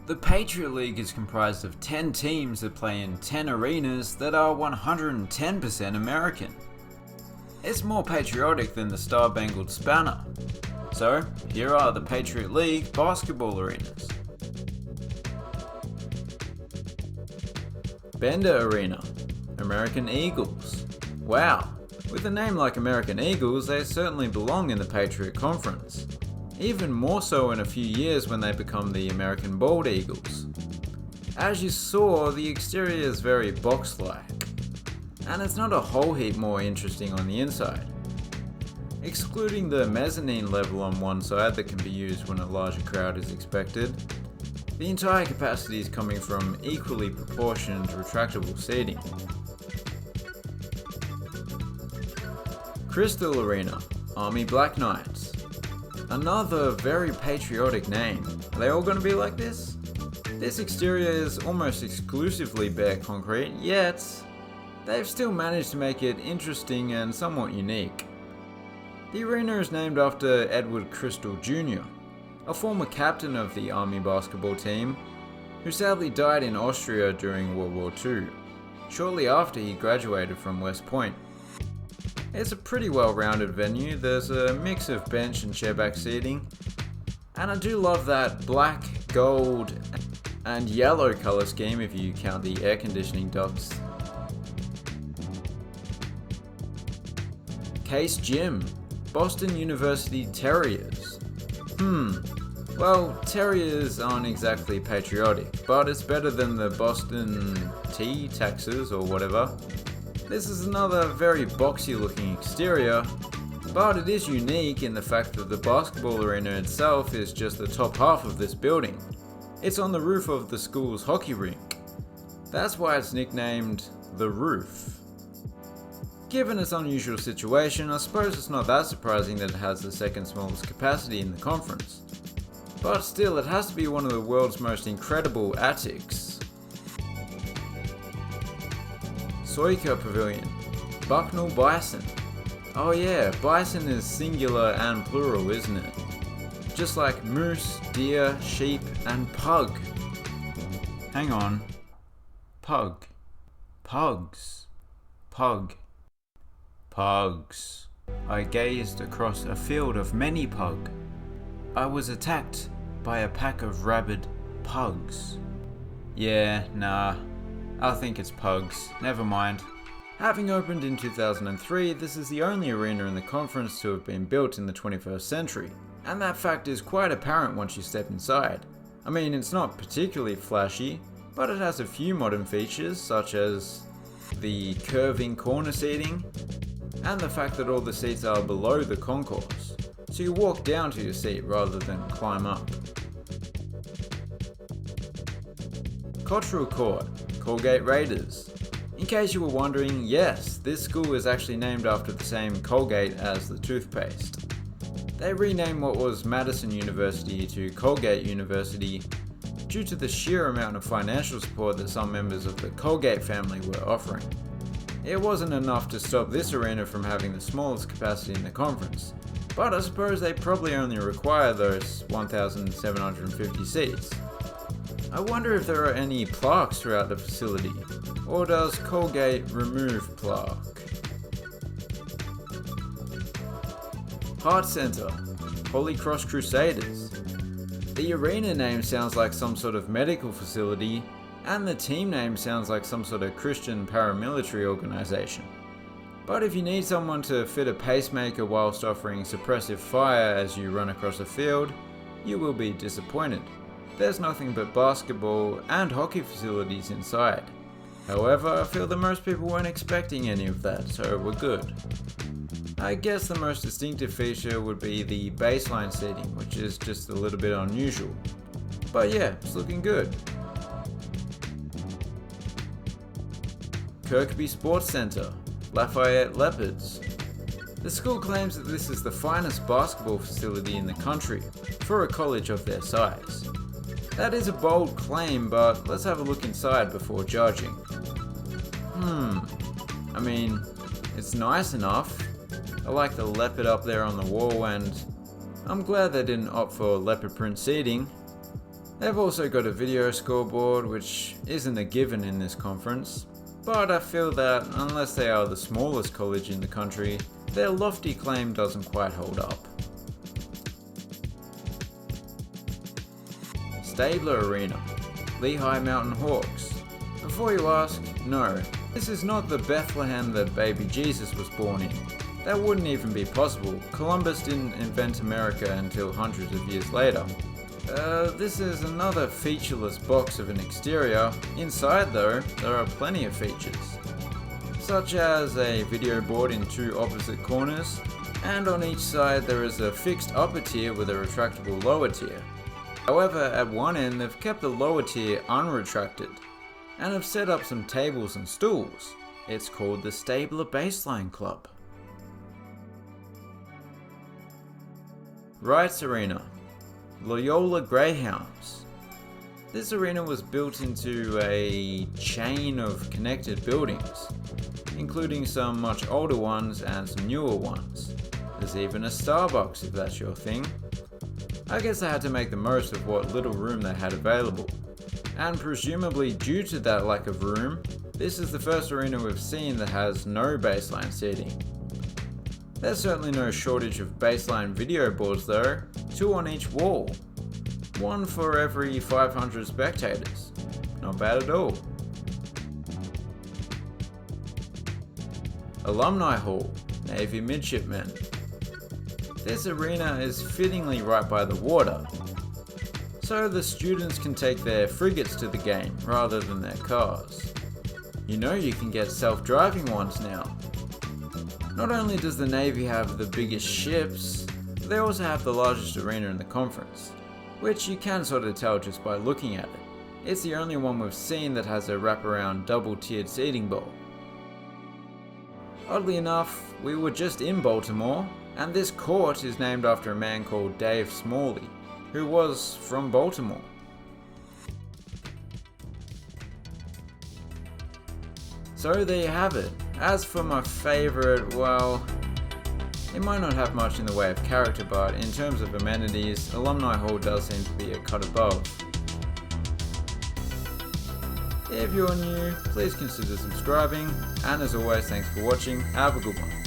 The Patriot League is comprised of 10 teams that play in 10 arenas that are 110% American. It's more patriotic than the Star-Spangled Banner. So, here are the Patriot League basketball arenas. Bender Arena, American Eagles. Wow, with a name like American Eagles, they certainly belong in the Patriot Conference. Even more so in a few years when they become the American Bald Eagles. As you saw, the exterior is very box-like, and it's not a whole heap more interesting on the inside. Excluding the mezzanine level on one side that can be used when a larger crowd is expected, the entire capacity is coming from equally proportioned retractable seating. Crystal Arena, Army Black Knights. Another very patriotic name. Are they all going to be like this? This exterior is almost exclusively bare concrete, yet they've still managed to make it interesting and somewhat unique. The arena is named after Edward Crystal Jr., a former captain of the Army basketball team, who sadly died in Austria during World War II, shortly after he graduated from West Point. It's a pretty well-rounded venue. There's a mix of bench and chairback seating, and I do love that black, gold, and yellow color scheme if you count the air conditioning ducts. Case Gym, Boston University Terriers. Well, Terriers aren't exactly patriotic, but it's better than the Boston Tea Taxes or whatever. This is another very boxy looking exterior, but it is unique in the fact that the basketball arena itself is just the top half of this building. It's on the roof of the school's hockey rink. That's why it's nicknamed The Roof. Given its unusual situation, I suppose it's not that surprising that it has the second smallest capacity in the conference. But still, it has to be one of the world's most incredible attics. Soika Pavilion, Bucknell Bison. Oh yeah, bison is singular and plural, isn't it? Just like moose, deer, sheep, and pug. Hang on. Pug. Pugs. Pug. Pugs. I gazed across a field of many pug. I was attacked by a pack of rabid pugs. Yeah, nah. I think it's pugs. Never mind. Having opened in 2003, this is the only arena in the conference to have been built in the 21st century, and that fact is quite apparent once you step inside. I mean, it's not particularly flashy, but it has a few modern features such as the curving corner seating, and the fact that all the seats are below the concourse, so you walk down to your seat rather than climb up. Cottrell Court, Colgate Raiders. In case you were wondering, yes, this school is actually named after the same Colgate as the toothpaste. They renamed what was Madison University to Colgate University due to the sheer amount of financial support that some members of the Colgate family were offering. It wasn't enough to stop this arena from having the smallest capacity in the conference, but I suppose they probably only require those 1,750 seats. I wonder if there are any plaques throughout the facility, or does Colgate remove plaque? Heart Center, Holy Cross Crusaders. The arena name sounds like some sort of medical facility, and the team name sounds like some sort of Christian paramilitary organization. But if you need someone to fit a pacemaker whilst offering suppressive fire as you run across a field, you will be disappointed. There's nothing but basketball and hockey facilities inside. However, I feel that most people weren't expecting any of that, so we're good. I guess the most distinctive feature would be the baseline seating, which is just a little bit unusual. But yeah, it's looking good. Kirkby Sports Center, Lafayette Leopards. The school claims that this is the finest basketball facility in the country for a college of their size. That is a bold claim, but let's have a look inside before judging. I mean, it's nice enough. I like the leopard up there on the wall, and I'm glad they didn't opt for leopard print seating. They've also got a video scoreboard, which isn't a given in this conference, but I feel that unless they are the smallest college in the country, their lofty claim doesn't quite hold up. Stabler Arena, Lehigh Mountain Hawks. Before you ask, no, this is not the Bethlehem that baby Jesus was born in. That wouldn't even be possible. Columbus didn't invent America until hundreds of years later. This is another featureless box of an exterior. Inside though, there are plenty of features, such as a video board in two opposite corners, and on each side there is a fixed upper tier with a retractable lower tier. However, at one end they've kept the lower tier unretracted, and have set up some tables and stools. It's called the Stabler Baseline Club. Wrights Arena, Loyola Greyhounds. This arena was built into a chain of connected buildings, including some much older ones and some newer ones. There's even a Starbucks if that's your thing. I guess they had to make the most of what little room they had available. And presumably due to that lack of room, this is the first arena we've seen that has no baseline seating. There's certainly no shortage of baseline video boards though, 2 on each wall. 1 for every 500 spectators. Not bad at all. Alumni Hall, Navy Midshipmen. This arena is fittingly right by the water, so the students can take their frigates to the game rather than their cars. You know you can get self-driving ones now. Not only does the Navy have the biggest ships, but they also have the largest arena in the conference, which you can sort of tell just by looking at it. It's the only one we've seen that has a wraparound double-tiered seating bowl. Oddly enough, we were just in Baltimore, and this court is named after a man called Dave Smalley, who was from Baltimore. So there you have it. As for my favourite, well, it might not have much in the way of character, but in terms of amenities, Alumni Hall does seem to be a cut above. If you're new, please consider subscribing, and as always, thanks for watching. Have a good one.